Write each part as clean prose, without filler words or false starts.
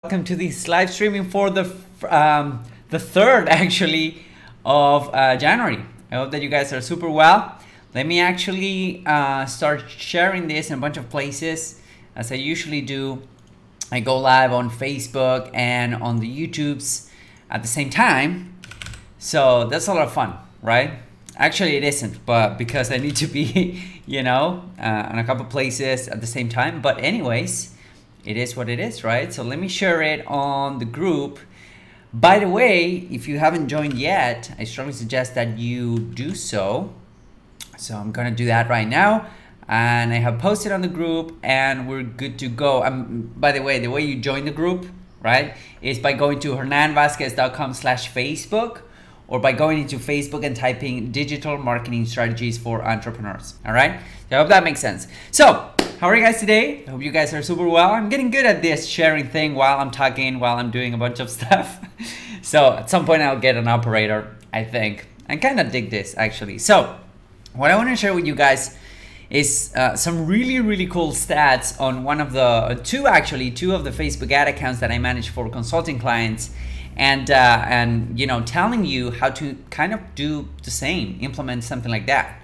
Welcome to this live streaming for the third actually of January. I hope that you guys are super well. Let me actually start sharing this in a bunch of places as I usually do. I go live on Facebook and on the YouTubes at the same time, so that's a lot of fun, right? Actually it isn't, but because I need to be in a couple places at the same time. But anyways, it is what it is, right? So let me share it on the group. By the way, if you haven't joined yet, I strongly suggest that you do so. So I'm gonna do that right now. And I have posted on the group and we're good to go. By the way you join the group, right, is by going to hernanvazquez.com/Facebook or by going into Facebook and typing digital marketing strategies for entrepreneurs. All right, so I hope that makes sense. So how are you guys today? I hope you guys are super well. I'm getting good at this sharing thing while I'm talking, while I'm doing a bunch of stuff. So at some point I'll get an operator, I think. I kind of dig this actually. So what I want to share with you guys is some really cool stats on one of the two of the Facebook ad accounts that I manage for consulting clients, and telling you how to kind of do the same, implement something like that,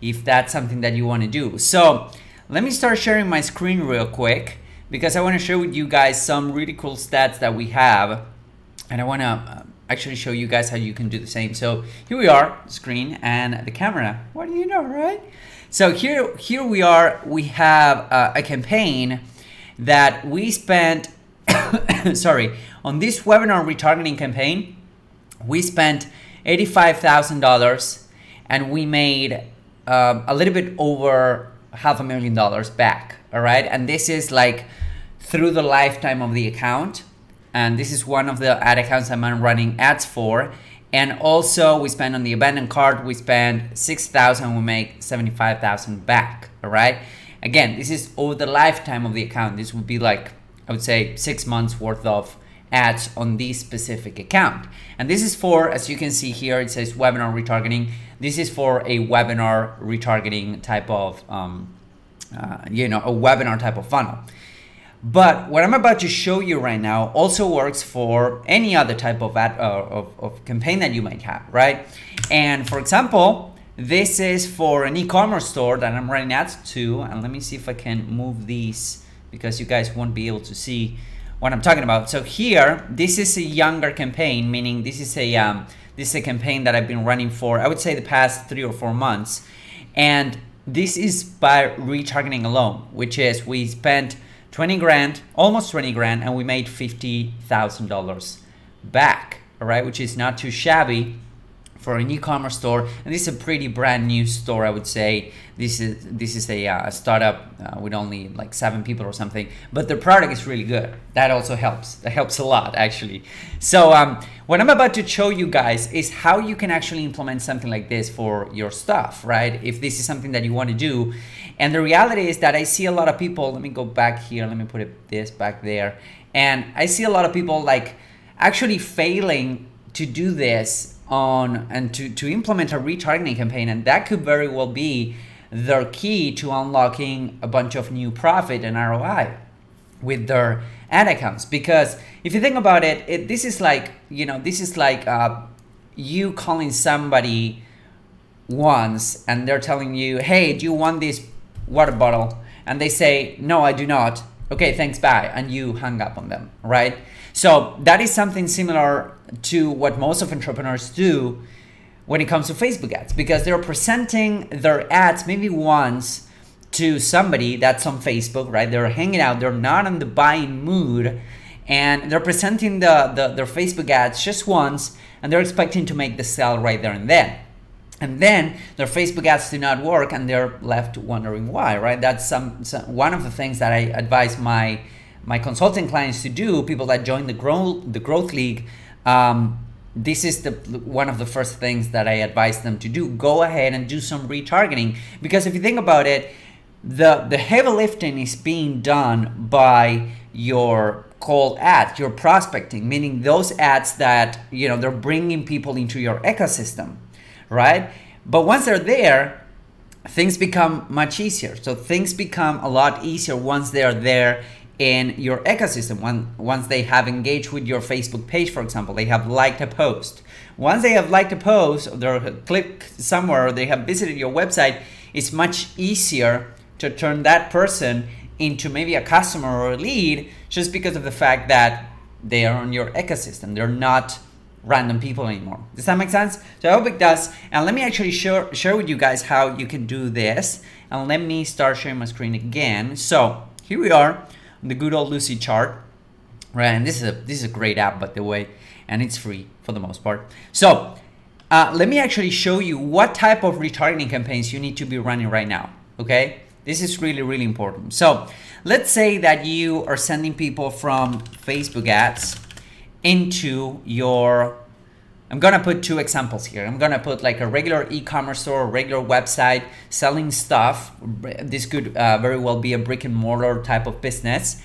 if that's something that you want to do. So let me start sharing my screen real quick because I want to share with you guys some really cool stats that we have, and I want to actually show you guys how you can do the same. So here we are, screen and the camera. What do you know, right? So here we are. We have a campaign that we spent, sorry, on this webinar retargeting campaign, we spent $85,000 and we made a little bit over $500,000 back. All right, and this is like through the lifetime of the account, and this is one of the ad accounts I'm running ads for. And also we spend on the abandoned cart, we spend $6,000, we make $75,000 back. All right, again, this is over the lifetime of the account. This would be like, I would say, 6 months worth of ads on this specific account. And this is for, as you can see here, it says webinar retargeting. This is for a webinar retargeting type of, a webinar type of funnel. But what I'm about to show you right now also works for any other type of ad, of campaign that you might have, right? And for example, this is for an e-commerce store that I'm running ads to. And let me see if I can move these because you guys won't be able to see what I'm talking about. So here, this is a younger campaign, meaning this is a campaign that I've been running for, I would say, the past 3 or 4 months. And this is by retargeting alone, which is we spent 20 grand, almost 20 grand, and we made $50,000 back, all right, which is not too shabby for an e-commerce store. And this is a pretty brand new store, I would say. This is a startup with only like 7 people or something, but the product is really good. That also helps. That helps a lot, actually. So what I'm about to show you guys is how you can actually implement something like this for your stuff, right? If this is something that you want to do. And the reality is that I see a lot of people, let me go back here, let me put this back there. And I see a lot of people like actually failing to do this to implement a retargeting campaign, and that could very well be their key to unlocking a bunch of new profit and ROI with their ad accounts. Because if you think about it, this is like you calling somebody once and they're telling you, hey, do you want this water bottle? And they say, no, I do not. Okay, thanks, bye. And you hung up on them, right? So that is something similar to what most of entrepreneurs do when it comes to Facebook ads, because they're presenting their ads maybe once to somebody that's on Facebook, right? They're hanging out, they're not in the buying mood, and they're presenting their Facebook ads just once, and they're expecting to make the sale right there and then. And then their Facebook ads do not work, and they're left wondering why, right? That's one of the things that I advise my consulting clients to do, people that join the growth league. This is one of the first things that I advise them to do. Go ahead and do some retargeting, because if you think about it, the heavy lifting is being done by your cold ads, your prospecting, meaning those ads that they're bringing people into your ecosystem, right? But once they're there, things become much easier. So things become a lot easier once they're there in your ecosystem. Once they have engaged with your Facebook page, for example, they have liked a post. Once they have liked a post, or they clicked somewhere, or they have visited your website, it's much easier to turn that person into maybe a customer or a lead, just because of the fact that they are on your ecosystem. They're not random people anymore. Does that make sense? So I hope it does. And let me actually share with you guys how you can do this. And let me start sharing my screen again. So here we are on the good old Lucy chart, right? And this is a great app, by the way, and it's free for the most part. So let me actually show you what type of retargeting campaigns you need to be running right now. Okay, this is really, really important. So let's say that you are sending people from Facebook ads into your, I'm gonna put two examples here. I'm gonna put like a regular e-commerce store, a regular website selling stuff. This could very well be a brick and mortar type of business.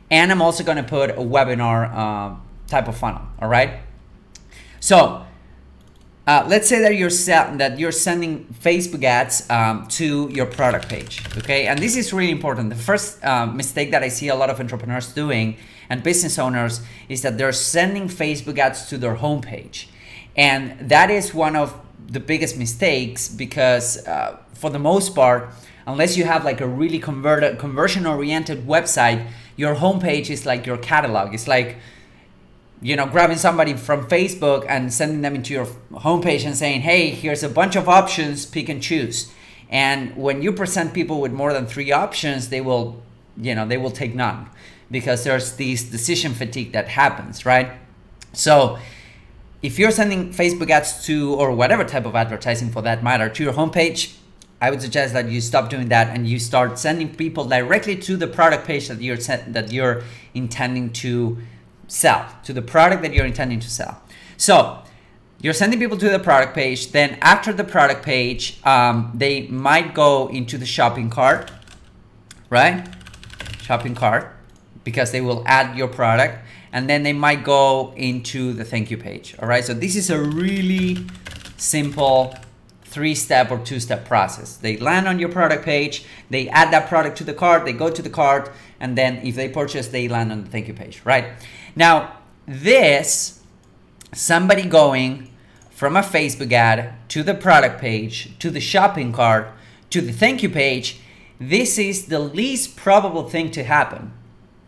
And I'm also gonna put a webinar type of funnel, all right? So let's say that you're sending Facebook ads to your product page, okay? And this is really important. The first mistake that I see a lot of entrepreneurs doing and business owners is that they're sending Facebook ads to their homepage. And that is one of the biggest mistakes, because for the most part, unless you have like a really conversion-oriented website, your homepage is like your catalog. It's like, you know, grabbing somebody from Facebook and sending them into your homepage and saying, hey, here's a bunch of options, pick and choose. And when you present people with more than 3 options, they will, you know, they will take none, because there's this decision fatigue that happens, right? So if you're sending Facebook ads to, or whatever type of advertising for that matter, to your homepage, I would suggest that you stop doing that and you start sending people directly to the product page that you're intending to sell, to the product that you're intending to sell. So you're sending people to the product page. Then after the product page, they might go into the shopping cart, right? Shopping cart, because they will add your product. And then they might go into the thank you page, all right? So this is a really simple 3-step or 2-step process. They land on your product page, they add that product to the cart, they go to the cart, and then if they purchase, they land on the thank you page, right? Now, this, somebody going from a Facebook ad to the product page, to the shopping cart, to the thank you page, this is the least probable thing to happen,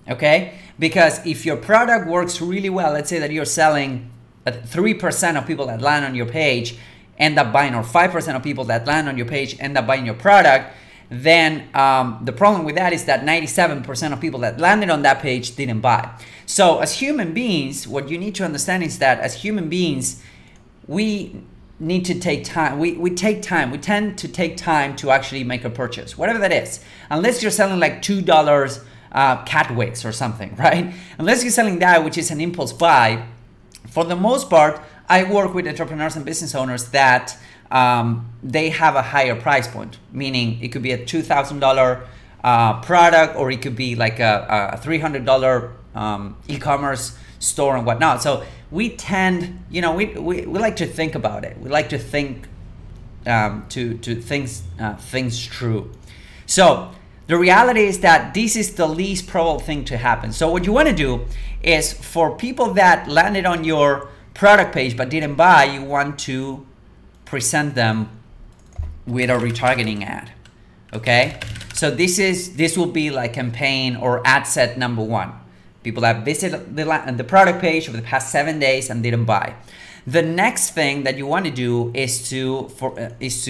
okay? Because if your product works really well, let's say that you're selling 3% of people that land on your page end up buying, or 5% of people that land on your page end up buying your product, then the problem with that is that 97% of people that landed on that page didn't buy. So as human beings, what you need to understand is that as human beings, we need to take time. We take time. We tend to take time to actually make a purchase, whatever that is. Unless you're selling like $2 cat wigs or something, right? Unless you're selling that, which is an impulse buy, for the most part, I work with entrepreneurs and business owners that they have a higher price point, meaning it could be a $2,000 product, or it could be like a $300 e-commerce store and whatnot. So we tend, you know, we like to think about it. We like to think things through. So the reality is that this is the least probable thing to happen. So what you want to do is, for people that landed on your product page but didn't buy, you want to present them with a retargeting ad, okay? So this will be like campaign or ad set number 1. People that visited the product page over the past 7 days and didn't buy. The next thing that you want to do is to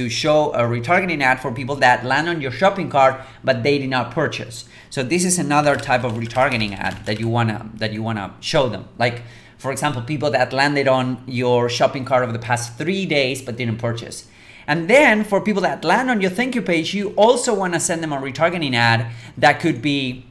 show a retargeting ad for people that land on your shopping cart but they did not purchase. So this is another type of retargeting ad that you wanna show them. Like, for example, people that landed on your shopping cart over the past 3 days but didn't purchase. And then for people that land on your thank you page, you also want to send them a retargeting ad that could be,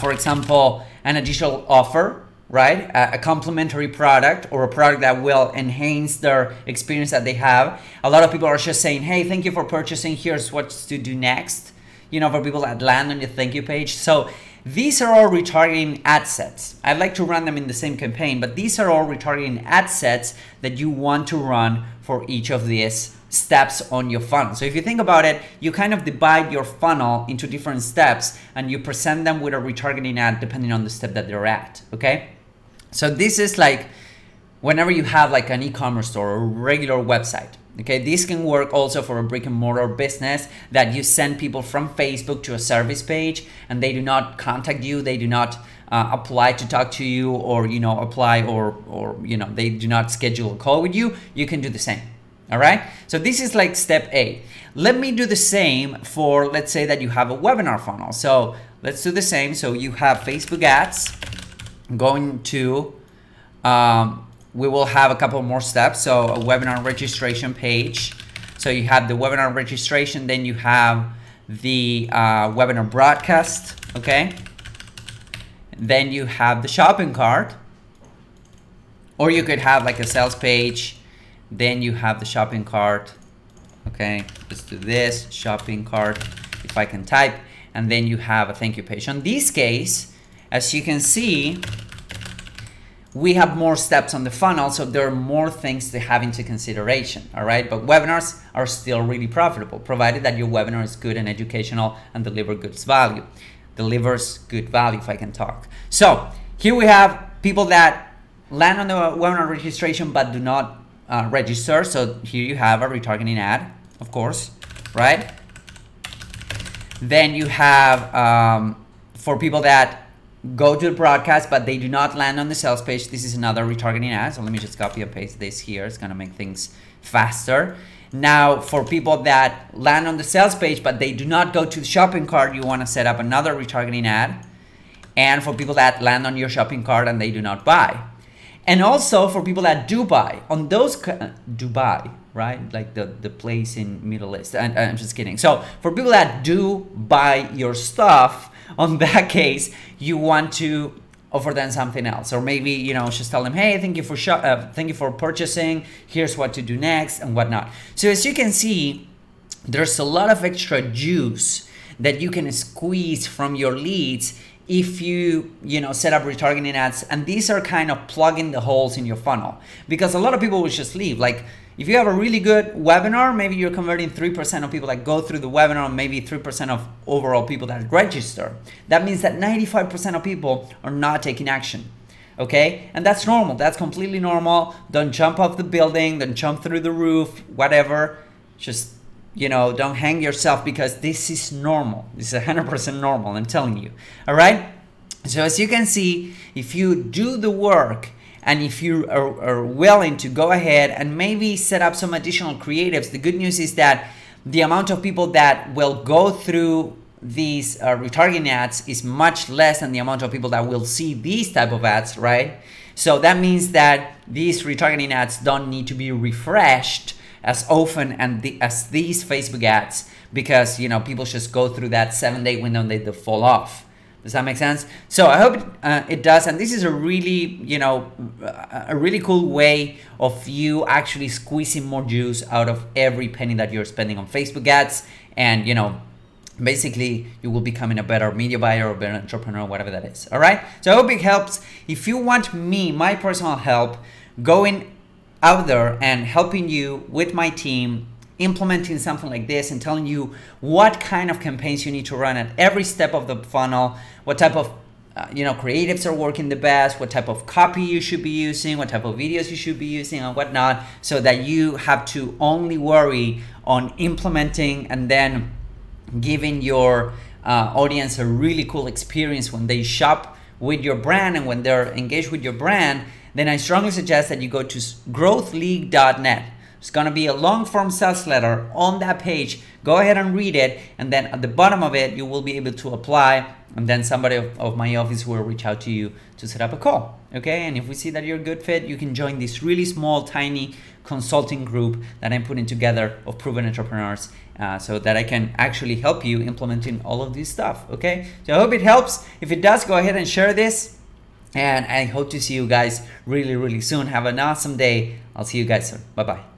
for example, an additional offer, right? A complimentary product, or a product that will enhance their experience that they have. A lot of people are just saying, hey, thank you for purchasing, here's what to do next, you know, for people that land on your thank you page. So these are all retargeting ad sets. I'd like to run them in the same campaign, but these are all retargeting ad sets that you want to run for each of these steps on your funnel. So if you think about it, you kind of divide your funnel into different steps and you present them with a retargeting ad depending on the step that they're at, okay? So this is like whenever you have like an e-commerce store or a regular website, okay? This can work also for a brick and mortar business that you send people from Facebook to a service page and they do not contact you, they do not apply to talk to you, or apply or they do not schedule a call with you. You can do the same. All right, so this is like step A. Let me do the same for, let's say that you have a webinar funnel. So let's do the same. So you have Facebook ads. Going to we will have a couple more steps. So a webinar registration page. So you have the webinar registration, then you have the webinar broadcast, okay? Then you have the shopping cart, or you could have like a sales page, then you have the shopping cart, okay? Let's do this, shopping cart, if I can type, and then you have a thank you page. On this case, as you can see, we have more steps on the funnel, so there are more things to have into consideration, all right? But webinars are still really profitable, provided that your webinar is good and educational and delivers good value, if I can talk. So here we have people that land on the webinar registration but do not register. So here you have a retargeting ad, of course, right? Then you have for people that go to the broadcast but they do not land on the sales page, this is another retargeting ad. So let me just copy and paste this here. It's gonna make things faster. Now for people that land on the sales page but they do not go to the shopping cart, you want to set up another retargeting ad. And for people that land on your shopping cart and they do not buy. And also for people that do buy, on those Dubai, right? Like the place in Middle East. And I'm just kidding. So for people that do buy your stuff, on that case, you want to offer them something else, or maybe just tell them, hey, thank you for purchasing. Here's what to do next and whatnot. So as you can see, there's a lot of extra juice that you can squeeze from your leads if you set up retargeting ads, and these are kind of plugging the holes in your funnel, because a lot of people will just leave. Like if you have a really good webinar, maybe you're converting 3% of people that go through the webinar, maybe 3% of overall people that register. That means that 95% of people are not taking action, okay? And that's normal, that's completely normal. Don't jump off the building, don't jump through the roof, whatever. Just, don't hang yourself, because this is normal. This is 100% normal, I'm telling you, all right? So as you can see, if you do the work, and if you are willing to go ahead and maybe set up some additional creatives, the good news is that the amount of people that will go through these retargeting ads is much less than the amount of people that will see these type of ads, right? So that means that these retargeting ads don't need to be refreshed as often as these Facebook ads, because people just go through that 7-day window and they fall off. Does that make sense? So I hope it does. And this is a really, a really cool way of you actually squeezing more juice out of every penny that you're spending on Facebook ads. And, basically you will becoming a better media buyer or better entrepreneur, whatever that is. All right. So I hope it helps. If you want my personal help, going out there and helping you with my team, implementing something like this and telling you what kind of campaigns you need to run at every step of the funnel, what type of creatives are working the best, what type of copy you should be using, what type of videos you should be using and whatnot, so that you have to only worry on implementing and then giving your audience a really cool experience when they shop with your brand and when they're engaged with your brand, then I strongly suggest that you go to growthleague.net. It's gonna be a long form sales letter on that page. Go ahead and read it, and then at the bottom of it, you will be able to apply, and then somebody of my office will reach out to you to set up a call, okay? And if we see that you're a good fit, you can join this really small, tiny consulting group that I'm putting together of proven entrepreneurs, so that I can actually help you implementing all of this stuff, okay? So I hope it helps. If it does, go ahead and share this, and I hope to see you guys really, really soon. Have an awesome day. I'll see you guys soon. Bye-bye.